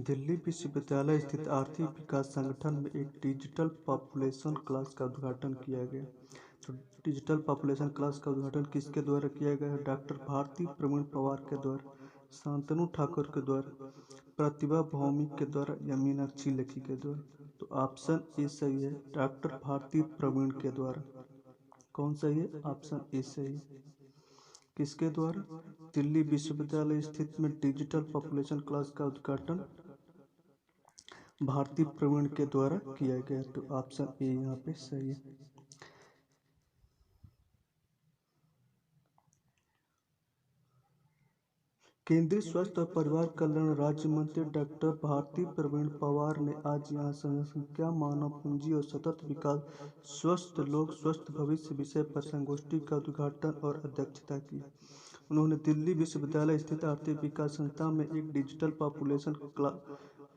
दिल्ली विश्वविद्यालय स्थित आर्थिक विकास संगठन में एक डिजिटल पॉपुलेशन क्लास का उद्घाटन किया गया। तो डिजिटल पॉपुलेशन क्लास का उद्घाटन किसके द्वारा किया गया है? डॉक्टर भारती प्रवीण पवार के द्वारा, शांतनु ठाकुर के द्वारा, प्रतिभा भौमिक के द्वारा या मीनाक्षी लेखी के द्वारा। तो ऑप्शन ए सही है, डॉक्टर भारती प्रवीण के द्वारा। कौन सही है? ऑप्शन ए सही है। किसके द्वारा? दिल्ली विश्वविद्यालय स्थित में डिजिटल पॉपुलेशन क्लास का उद्घाटन भारती प्रवीण के द्वारा किया गया। तो ऑप्शन ए यहाँ पे सही है। केंद्रीय स्वास्थ्य और परिवार कल्याण राज्य मंत्री डॉक्टर भारती प्रवीण पवार ने आज यहाँ जनसंख्या, मानव पूंजी और सतत विकास, स्वस्थ लोग स्वस्थ भविष्य विषय पर संगोष्ठी का उद्घाटन और अध्यक्षता की। उन्होंने दिल्ली विश्वविद्यालय स्थित आर्थिक विकास संस्था में एक डिजिटल पॉपुलेशन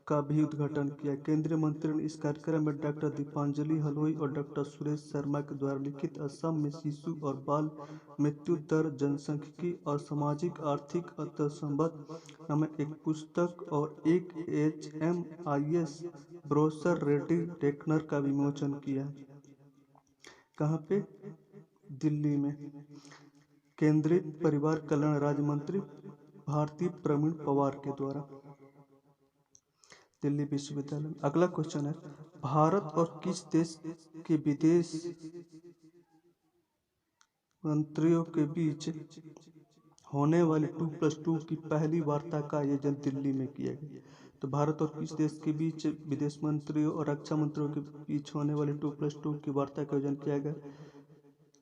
का भी उद्घाटन किया। केंद्रीय मंत्री ने इस कार्यक्रम में डॉक्टर दीपांजलि हलुई और डॉक्टर सुरेश शर्मा के द्वारा लिखित असम में शिशु और बाल मृत्यु दर, जनसांख्यिकी और सामाजिक आर्थिक अंतर्संबंध नामक एक पुस्तक और एक HMIS ब्रोशर रेडी रेकनर का विमोचन किया। कहाँ पे? दिल्ली में। केंद्रीय परिवार कल्याण राज्य मंत्री भारती प्रवीण पवार के द्वारा दिल्ली विश्वविद्यालय में। अगला क्वेश्चन है, भारत और किस देश के विदेश मंत्रियों के बीच होने वाली 2+2 की पहली वार्ता का आयोजन दिल्ली में किया गया? तो भारत और किस देश के बीच विदेश मंत्रियों और रक्षा मंत्रियों के बीच होने वाली 2+2 की वार्ता का आयोजन किया गया?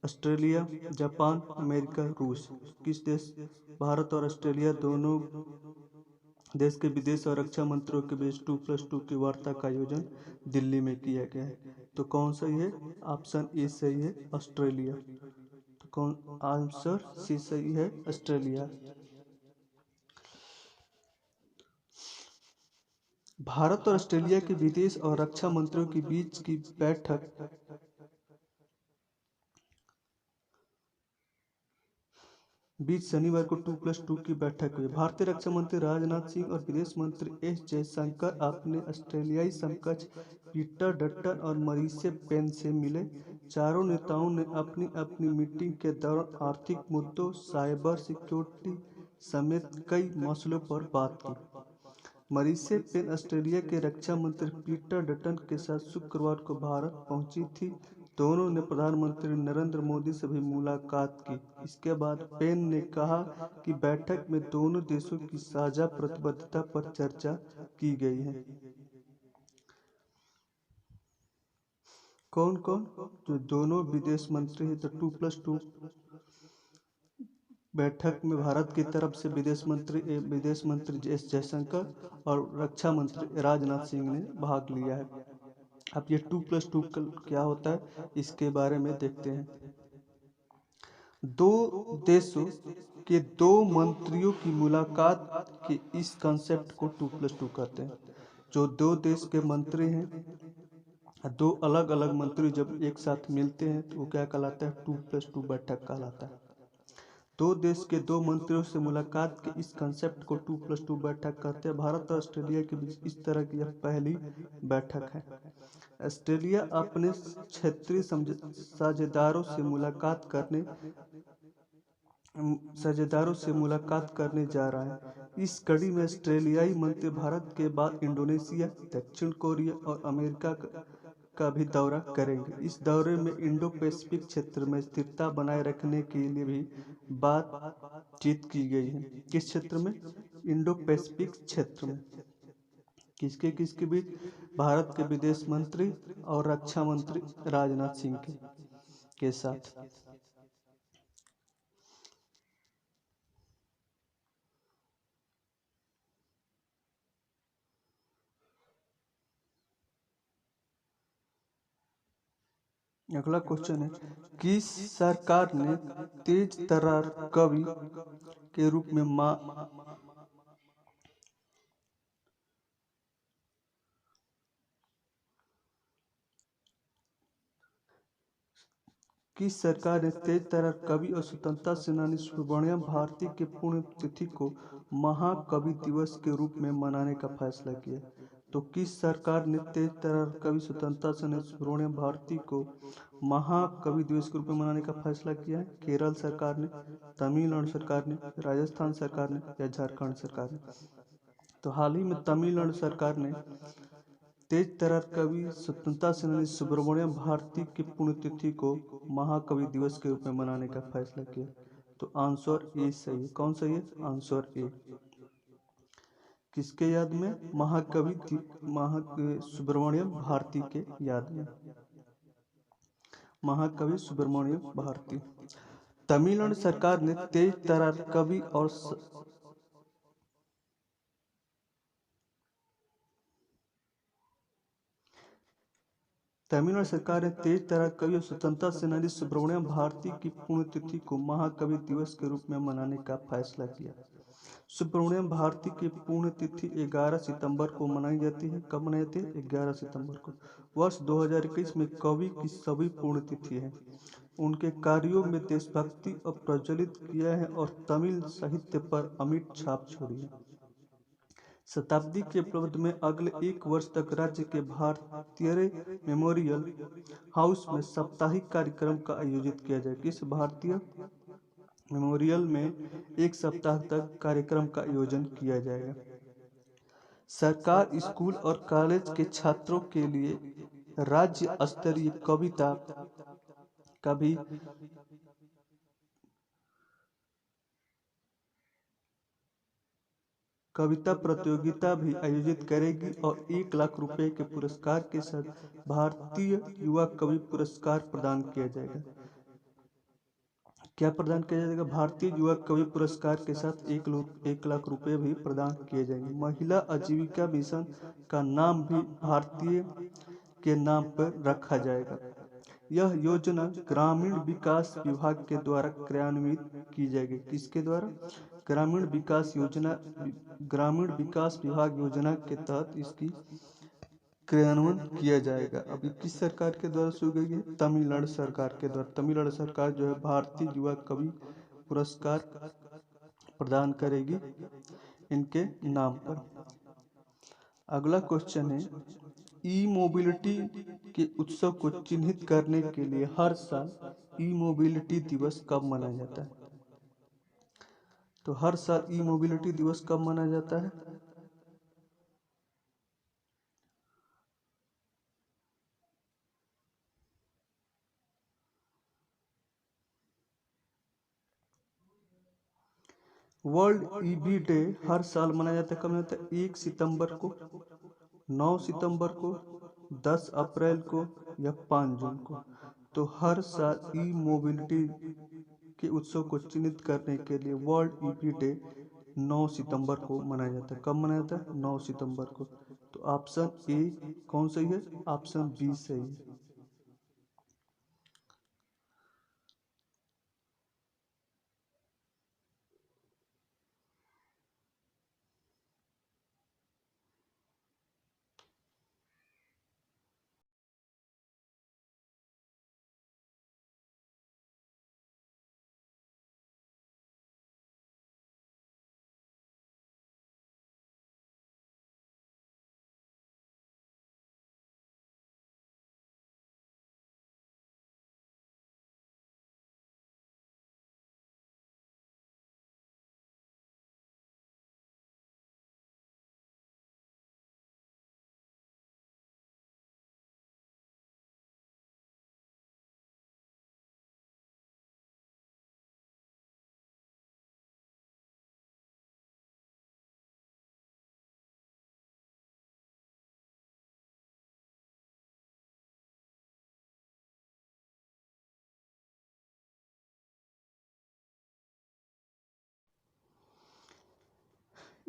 ऑस्ट्रेलिया, जापान, अमेरिका, रूस। किस देश? भारत और ऑस्ट्रेलिया दोनों देश के विदेश और रक्षा मंत्रियों के बीच 2+2 की वार्ता का आयोजन दिल्ली में किया गया है। तो कौन सही है? ऑप्शन ए सही है, ऑस्ट्रेलिया। तो कौन? आंसर सी सही है, ऑस्ट्रेलिया। भारत और ऑस्ट्रेलिया के विदेश और रक्षा मंत्रियों के बीच की बैठक शनिवार को 2+2 की बैठक हुई। भारतीय रक्षा मंत्री राजनाथ सिंह और विदेश मंत्री एस जयशंकर अपने ऑस्ट्रेलियाई समकक्ष पीटर डटन और मरीसे पेन से मिले। चारों नेताओं ने अपनी अपनी मीटिंग के दौरान आर्थिक मुद्दों, साइबर सिक्योरिटी समेत कई मसलों पर बात की। मरीसे पेन ऑस्ट्रेलिया के रक्षा मंत्री पीटर डटन के साथ शुक्रवार को भारत पहुंची थी। दोनों ने प्रधानमंत्री नरेंद्र मोदी से भी मुलाकात की। इसके बाद पेन ने कहा कि बैठक में दोनों देशों की साझा प्रतिबद्धता पर चर्चा की गई है। कौन कौन? जो दोनों विदेश मंत्री हैं। तो 2+2 बैठक में भारत की तरफ से विदेश मंत्री एस जयशंकर और रक्षा मंत्री राजनाथ सिंह ने भाग लिया है। अब ये 2+2 क्या होता है, इसके बारे में देखते हैं। दो देशों के दो मंत्रियों की मुलाकात के इस कंसेप्ट को 2+2 कहते हैं। जो दो देश के मंत्री हैं, दो अलग अलग मंत्री जब एक साथ मिलते हैं तो वो क्या कहलाता है? 2+2 बैठक कहलाता है। दो देश के दो मंत्रियों से मुलाकात के इस कंसेप्ट को 2+2 बैठक कहते हैं। भारत और ऑस्ट्रेलिया के बीच इस तरह की यह पहली बैठक है। ऑस्ट्रेलिया अपने क्षेत्रीय साझेदारों से मुलाकात करने जा रहा है। इस कड़ी में ऑस्ट्रेलियाई मंत्री भारत के बाद इंडोनेशिया, दक्षिण कोरिया और अमेरिका का भी दौरा करेंगे। इस दौरे में इंडो पैसिफिक क्षेत्र में स्थिरता बनाए रखने के लिए भी बातचीत की गई है। किस क्षेत्र में? इंडो पैसिफिक क्षेत्र में। किसके किसके बीच? भारत के विदेश मंत्री और रक्षा मंत्री राजनाथ सिंह के साथ। अगला क्वेश्चन है, किस सरकार ने तेज तर्रार कवि के रूप में किस सरकार ने तेज तर्रार कवि और स्वतंत्रता सेनानी सुब्रमण्यम भारती के पुण्यतिथि को महाकवि दिवस के रूप में मनाने का फैसला किया? तो किस सरकार ने तेज तर्रार कवि स्वतंत्रता सेनानी सुब्रमण्यम भारती को महाकवि दिवस के रूप में मनाने का फैसला किया है? केरल सरकार ने, तमिलनाडु सरकार ने, राजस्थान सरकार ने या झारखंड सरकार ने? तो हाल ही में तमिलनाडु सरकार ने तेज तर्रार कवि स्वतंत्रता सेनानी सुब्रमण्यम भारती की पुण्यतिथि को महाकवि दिवस के रूप में मनाने का फैसला किया। तो आंसर ए सही है। कौन सही है? Answer A. किसके याद में? सुब्रमण्यम भारती के याद में। महाकवि सुब्रमण्यम भारती। तमिलनाडु सरकार ने तेज तर्रार कवि और तमिलनाडु सरकार ने तेज तर्रार कवि और स्वतंत्रता सेनानी सुब्रमण्यम भारती की पुण्यतिथि को महाकवि दिवस के रूप में मनाने का फैसला किया। सुब्रमण्यम भारती की पुण्यतिथि 11 सितंबर को मनाई जाती है। कब मनाई जाती है? 11 सितंबर को। वर्ष 2021 में कवि की सभी पुण्यतिथि है। उनके कार्यों में देशभक्ति और प्रज्वलित किया है और तमिल साहित्य पर अमिट छाप छोड़ी है। शताब्दी के उपलब्ध में अगले एक वर्ष तक राज्य के भारतीय मेमोरियल हाउस में साप्ताहिक कार्यक्रम का आयोजित किया जाए। किस भारतीय मेमोरियल में एक सप्ताह तक कार्यक्रम का आयोजन किया जाएगा। सरकार स्कूल और कॉलेज के छात्रों के लिए राज्य स्तरीय कविता का भी कविता प्रतियोगिता भी आयोजित करेगी और 1 लाख रुपए के पुरस्कार के साथ भारतीय युवा कवि पुरस्कार प्रदान किया जाएगा। क्या प्रदान किया जाएगा? भारतीय युवा कवि पुरस्कार के साथ 1 लाख रुपए भी प्रदान किए जाएंगे। महिला आजीविका मिशन का नाम भी भारतीय के नाम पर रखा जाएगा। यह योजना ग्रामीण विकास विभाग के द्वारा क्रियान्वित की जाएगी। किसके द्वारा? ग्रामीण विकास विभाग योजना के तहत इसकी क्रियान्वयन किया जाएगा। अभी किस सरकार के द्वारा शुरू की गई? तमिलनाडु सरकार के द्वारा। तमिलनाडु सरकार जो है भारतीय युवा कवि पुरस्कार प्रदान करेगी इनके नाम पर। अगला क्वेश्चन है, ई मोबिलिटी के उत्सव को चिन्हित करने के लिए हर साल ई मोबिलिटी दिवस कब मनाया जाता है? तो हर साल ई मोबिलिटी दिवस कब मनाया जाता है? वर्ल्ड ईवी डे हर साल मनाया जाता है। कब मनाया जाता है? 1 सितंबर को, 9 सितंबर को, 10 अप्रैल को या 5 जून को। तो हर साल ई मोबिलिटी के उत्सव को चिन्हित करने के लिए वर्ल्ड ईवी डे 9 सितंबर को मनाया जाता है। कब मनाया जाता है? 9 सितंबर को। तो ऑप्शन ए कौन सही है? ऑप्शन बी सही है।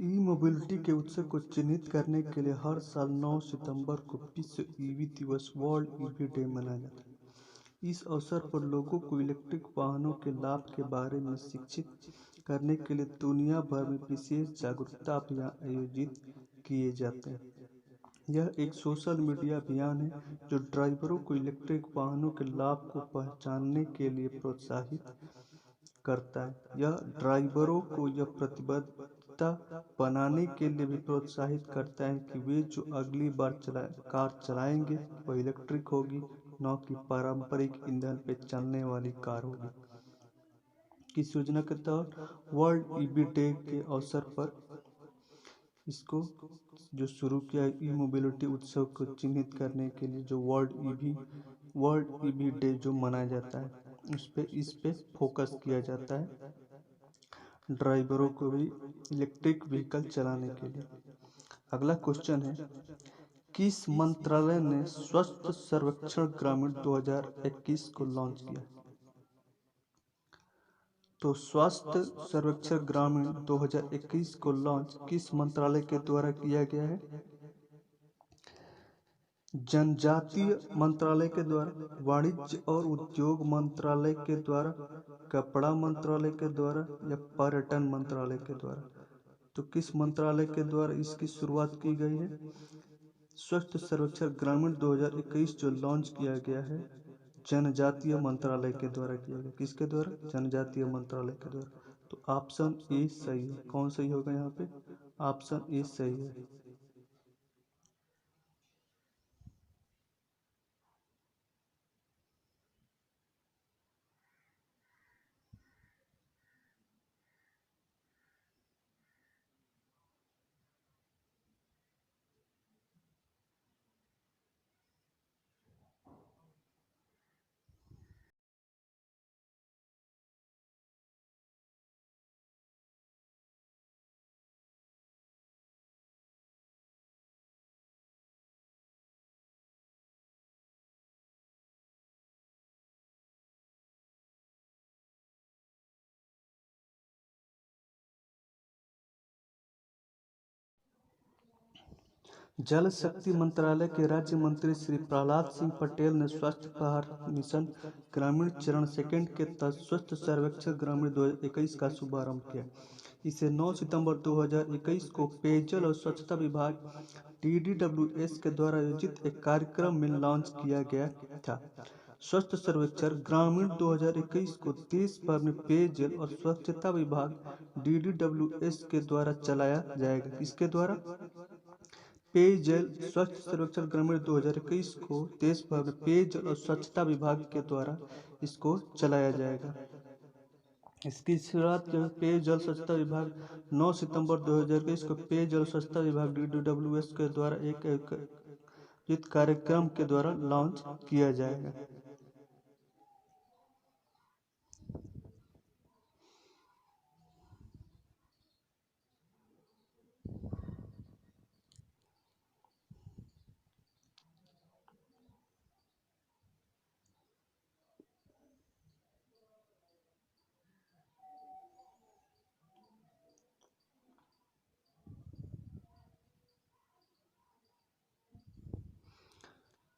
ई मोबिलिटी के उत्सव को चिन्हित करने के लिए हर साल 9 सितंबर को विश्व ईवी दिवस वर्ल्ड ईवी डे मनाया जाता है। इस अवसर पर लोगों को इलेक्ट्रिक वाहनों के लाभ के बारे में शिक्षित करने के लिए दुनिया भर में विशेष जागरूकता अभियान आयोजित किए जाते हैं। यह एक सोशल मीडिया अभियान है जो ड्राइवरों को इलेक्ट्रिक वाहनों के लाभ को पहचानने के लिए प्रोत्साहित करता है। यह ड्राइवरों को यह प्रतिबद्धता बनाने के लिए भी प्रोत्साहित करता है कि वे जो अगली बार कार चलाएंगे वह इलेक्ट्रिक होगी, न कि पारंपरिक ईंधन पर चलने वाली कार होगी। किस योजना के तहत? वर्ल्ड ईवी डे के अवसर पर इसको जो शुरू किया ई मोबिलिटी उत्सव को चिन्हित करने के लिए, जो वर्ल्ड ईवी डे जो मनाया जाता है इस पे फोकस किया जाता है ड्राइवरों को भी इलेक्ट्रिक व्हीकल चलाने के लिए। अगला क्वेश्चन है, किस मंत्रालय ने स्वस्थ सर्वेक्षण ग्रामीण 2021 को लॉन्च किया? तो स्वास्थ्य सर्वेक्षण ग्रामीण 2021 को लॉन्च किस मंत्रालय के द्वारा किया गया है? जनजातीय मंत्रालय के द्वारा, वाणिज्य और उद्योग मंत्रालय के द्वारा, कपड़ा मंत्रालय के द्वारा या पर्यटन मंत्रालय के द्वारा? तो किस मंत्रालय के द्वारा इसकी शुरुआत की गई है? स्वच्छ सर्वेक्षण ग्रामीण 2021 जो लॉन्च किया गया है जनजातीय मंत्रालय के द्वारा किया गया। किसके द्वारा? जनजातीय मंत्रालय के द्वारा। तो ऑप्शन ए सही है। कौन सही होगा यहाँ पे? ऑप्शन ए सही है। जल शक्ति मंत्रालय के राज्य मंत्री श्री प्रहलाद सिंह पटेल ने स्वच्छ भारत मिशन ग्रामीण चरण सेकंड के तहत स्वच्छ सर्वेक्षण ग्रामीण 2021 का शुभारंभ किया। इसे 9 सितंबर 2021 को पेयजल और स्वच्छता विभाग DDWS के द्वारा आयोजित एक कार्यक्रम में लॉन्च किया गया था। स्वच्छ सर्वेक्षण ग्रामीण 2021 को देश भर में पेयजल और स्वच्छता विभाग DDWS के द्वारा चलाया जाएगा। किसके द्वारा? पेयजल स्वच्छ सर्वेक्षण ग्रामीण 2021 को देश भर में पेयजल और स्वच्छता विभाग के द्वारा इसको चलाया जाएगा। इसकी शुरुआत पेयजल स्वच्छता विभाग 9 सितंबर 2021 को पेयजल स्वच्छता विभाग DDWS के द्वारा एक कार्यक्रम के द्वारा लॉन्च किया जाएगा।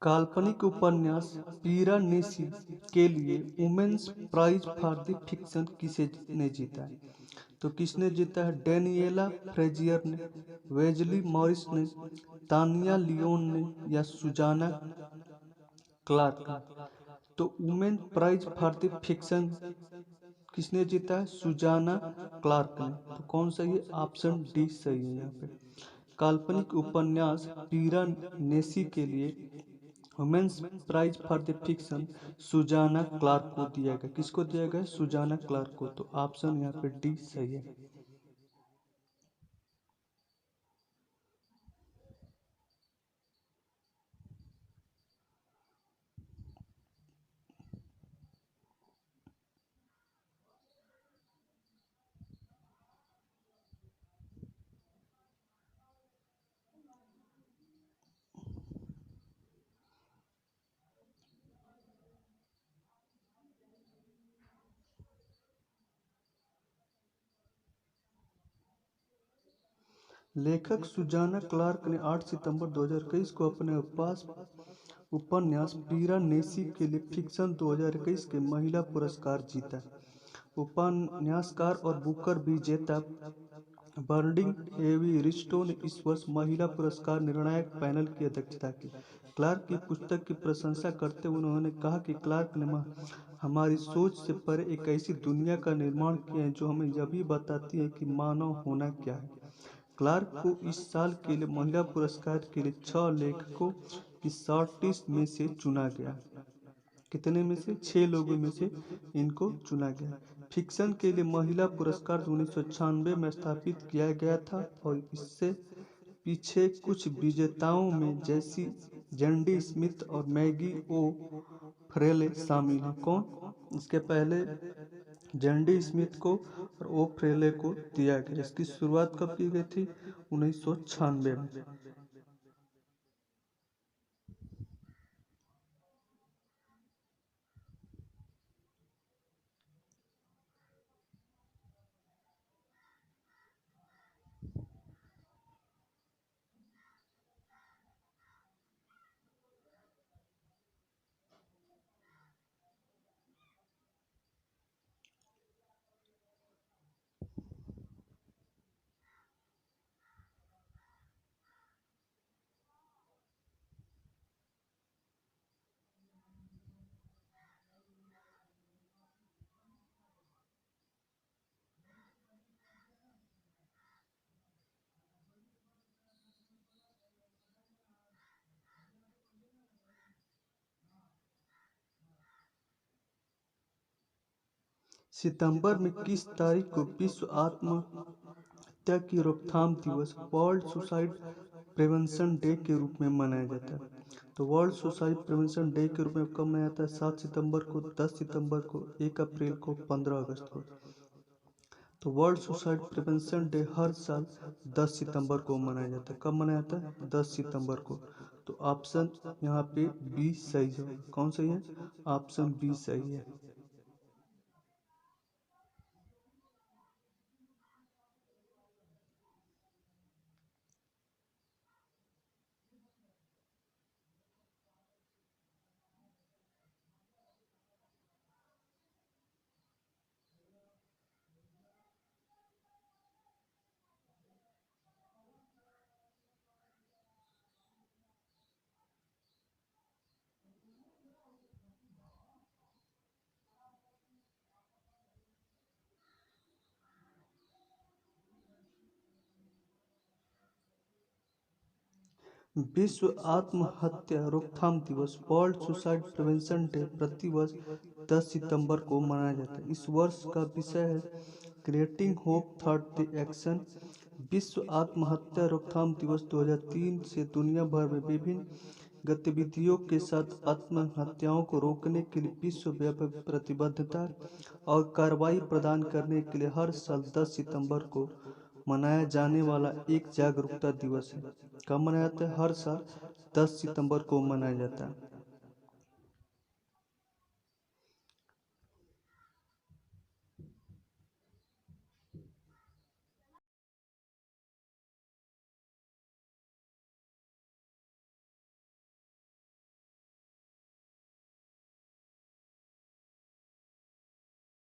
काल्पनिक उपन्यास पिरानेसी के लिए women's prize for the fiction किसे ने जीता है? तो किसने जीता है? डेनिएला फ्रेजियर ने, वेजली मॉरिस ने, तानिया लियोन ने या सुजाना क्लार्क ने? तो women prize for the fiction किसने जीता है? सुजाना क्लार्क ने। तो कौन सही है? ऑप्शन डी सही है यहाँ पे। काल्पनिक उपन्यास पिरानेसी के लिए women's prize for the Fiction Susanna Clarke को दिया गया। किसको दिया गया? सुजाना क्लार्क को। तो ऑप्शन यहाँ पे डी सही है। लेखक सुजाना क्लार्क ने 8 सितंबर 2021 को अपने उपन्यास पिरानेसी के लिए फिक्शन 2021 के महिला पुरस्कार जीता। उपन्यासकार और बुकर विजेता बर्डिंग एवी रिस्टो ने इस वर्ष महिला पुरस्कार निर्णायक पैनल की अध्यक्षता की। क्लार्क की पुस्तक की प्रशंसा करते हुए उन्होंने कहा कि क्लार्क ने हमारी सोच से परे एक ऐसी दुनिया का निर्माण किया है जो हमें यह भी बताती है कि मानव होना क्या है। क्लार्क को इस साल के लिए महिला पुरस्कार के लिए 6 लेखकों की शॉर्टलिस्ट में से चुना गया। कितने में से? 6 लोगों में से इनको चुना गया। फिक्शन के लिए महिला पुरस्कार 1996 में स्थापित किया गया था और इससे पीछे कुछ विजेताओं में जैसी जेंडी स्मिथ और मैगी ओ फ्रेले शामिल हैं। कौन? इसके पहले जेंडी स्मिथ को और ओ फ्रेले को दिया गया। इसकी शुरुआत कब की गई थी? 1996 में। सितंबर में किस तारीख को विश्व आत्महत्या की रोकथाम दिवस वर्ल्ड सुसाइड प्रिवेंशन डे के रूप में मनाया जाता है? तो वर्ल्ड सुसाइड प्रिवेंशन डे के रूप में कब मनाया जाता है? 7 सितंबर को, 10 सितंबर को, 1 अप्रैल को, 15 अगस्त को। तो वर्ल्ड सुसाइड प्रिवेंशन डे हर साल 10 सितंबर को मनाया जाता है। कब मनाया जाता है? 10 सितंबर को। तो ऑप्शन यहाँ पे बी सही है। कौन सही है? ऑप्शन बी सही है। विश्व आत्महत्या रोकथाम दिवस वर्ल्ड सुसाइड प्रिवेंशन डे प्रतिवर्ष 10 सितंबर को मनाया जाता है। इस वर्ष का विषय है creating hope third the action. विश्व आत्महत्या रोकथाम दिवस 2003 से दुनिया भर में विभिन्न गतिविधियों के साथ आत्महत्याओं को रोकने के लिए विश्वव्यापी प्रतिबद्धता और कार्रवाई प्रदान करने के लिए हर साल 10 सितंबर को मनाया जाने वाला एक जागरूकता दिवस है। कब मनाया जाता है? हर साल 10 सितंबर को मनाया जाता है।